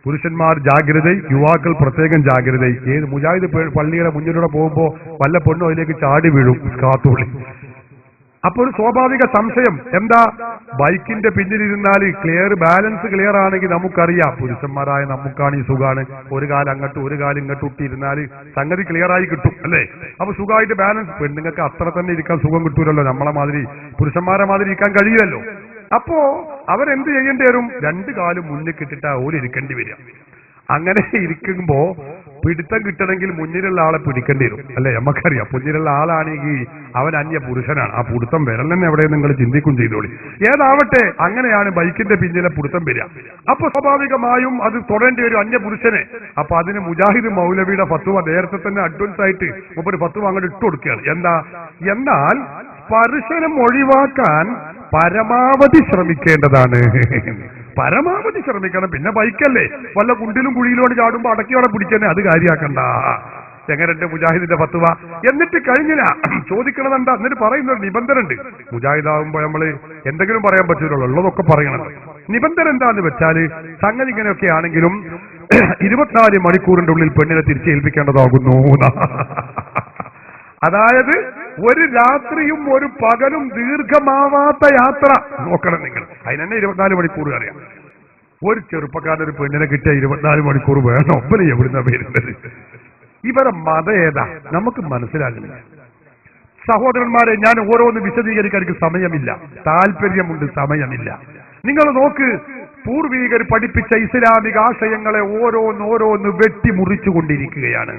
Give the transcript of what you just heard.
പുരുഷന്മാർ ജാഗ്രത, യുവാക്കൾ പ്രത്യേകം ജാഗ്രത. ഏത് മുജാഹിദ് പള്ളിയുടെ മുന്നിലൂടെ പോകുമ്പോ വല്ല പെണ്ണും അതിലേക്ക് ചാടി വീഴും കാത്തുള്ളി. അപ്പോൾ ഒരു സ്വാഭാവിക സംശയം എന്താ, ബൈക്കിന്റെ പിന്നിലിരുന്നാൽ ബാലൻസ് ക്ലിയർ ആണെങ്കിൽ നമുക്കറിയാം, പുരുഷന്മാരായ നമുക്കാണ് ഈ സുഖാണ്, ഒരു കാലം അങ്ങോട്ട് ഒരു കാലം ഇങ്ങോട്ട് ഇട്ടിരുന്നാൽ സംഗതി ക്ലിയർ ആയി കിട്ടും അല്ലേ. അപ്പൊ സുഖമായിട്ട് ബാലൻസ്. പെണ്ണുങ്ങൾക്ക് അത്ര തന്നെ ഇരിക്കാൻ സുഖം കിട്ടൂലല്ലോ, നമ്മളെ മാതിരി പുരുഷന്മാരെ മാതിരി ഇരിക്കാൻ കഴിയുമല്ലോ. അപ്പോ അവരെന്ത് ചെയ്യേണ്ടി വരും, രണ്ടു കാലും മുന്നിൽ കിട്ടിട്ടാ ഓരിരിക്കേണ്ടി വരിക. അങ്ങനെ ഇരിക്കുമ്പോ പിടുത്തം കിട്ടണമെങ്കിൽ മുന്നിലുള്ള ആളെ പിടിക്കേണ്ടി വരും അല്ലെ. നമുക്കറിയാം, മുന്നിലുള്ള ആളാണെങ്കിൽ അവൻ അന്യ പുരുഷനാണ്, ആ പിടുത്തം വിരലെന്നെ എവിടെ നിങ്ങൾ ചിന്തിക്കും ചെയ്തോളി. ഏതാവട്ടെ, അങ്ങനെയാണ് ബൈക്കിന്റെ പിന്നിലെ പിടുത്തം വരിക. അപ്പൊ സ്വാഭാവികമായും അത് തൊടേണ്ടി വരും അന്യ പുരുഷനെ. അപ്പൊ അതിന് മുജാഹിദ് മൗലവിയുടെ ഫത്വ നേരത്തെ തന്നെ അഡ്വാൻസ് ആയിട്ട് ഒരു ഫത്വ അങ്ങോട്ട് ഇട്ട് കൊടുക്കുകയാണ്. എന്താ എന്നാൽ സ്പർശനം ഒഴിവാക്കാൻ പരമാവധി ശ്രമിക്കേണ്ടതാണ്. പരമാവധി ശ്രമിക്കണം. പിന്നെ ബൈക്കല്ലേ, വല്ല കുണ്ടിലും കുഴിയിലോട് ചാടുമ്പോ അടക്കിയോടെ പിടിച്ചന്നെ, അത് കാര്യാക്കണ്ട. എങ്ങനെയുണ്ട് മുജാഹിദിന്റെ ഫത്വ? എന്നിട്ട് കഴിഞ്ഞില്ല, ചോദിക്കണത് എന്താ, എന്നിട്ട് പറയുന്ന ഒരു നിബന്ധന ഉണ്ട്. മുജാഹിദാകുമ്പോ നമ്മള് എന്തെങ്കിലും പറയാൻ പറ്റൂലല്ലോ, ഉള്ളതൊക്കെ പറയണം. നിബന്ധന എന്താന്ന് വെച്ചാല്, സംഗതി ഇങ്ങനെയൊക്കെ ആണെങ്കിലും 24 മണിക്കൂറിന്റെ ഉള്ളിൽ പെണ്ണിനെ തിരിച്ചേൽപ്പിക്കേണ്ടതാകുന്നു. അതായത് ഒരു രാത്രിയും ഒരു പകലും ദീർഘമാവാത്ത യാത്ര നോക്കണം നിങ്ങൾ. അതിനെന്നെ 24 മണിക്കൂർ അറിയാം. ഒരു ചെറുപ്പക്കാരൻ ഒരു പെണ്ണിനെ കിട്ടിയ 24 മണിക്കൂർ വേണം. ഒപ്പന എവിടുന്ന വരുന്നത്? ഇവരെ മതം ഏതാ നമുക്ക് മനസ്സിലാകുന്നില്ല. സഹോദരന്മാരെ, ഞാൻ ഓരോന്ന് വിശദീകരിക്കാൻ എനിക്ക് സമയമില്ല, താല്പര്യമുണ്ട്, സമയമില്ല. നിങ്ങൾ നോക്ക്, പൂർവീകർ പഠിപ്പിച്ച ഇസ്ലാമിക ആശയങ്ങളെ ഓരോന്നോരോന്ന് വെട്ടിമുറിച്ചു കൊണ്ടിരിക്കുകയാണ്.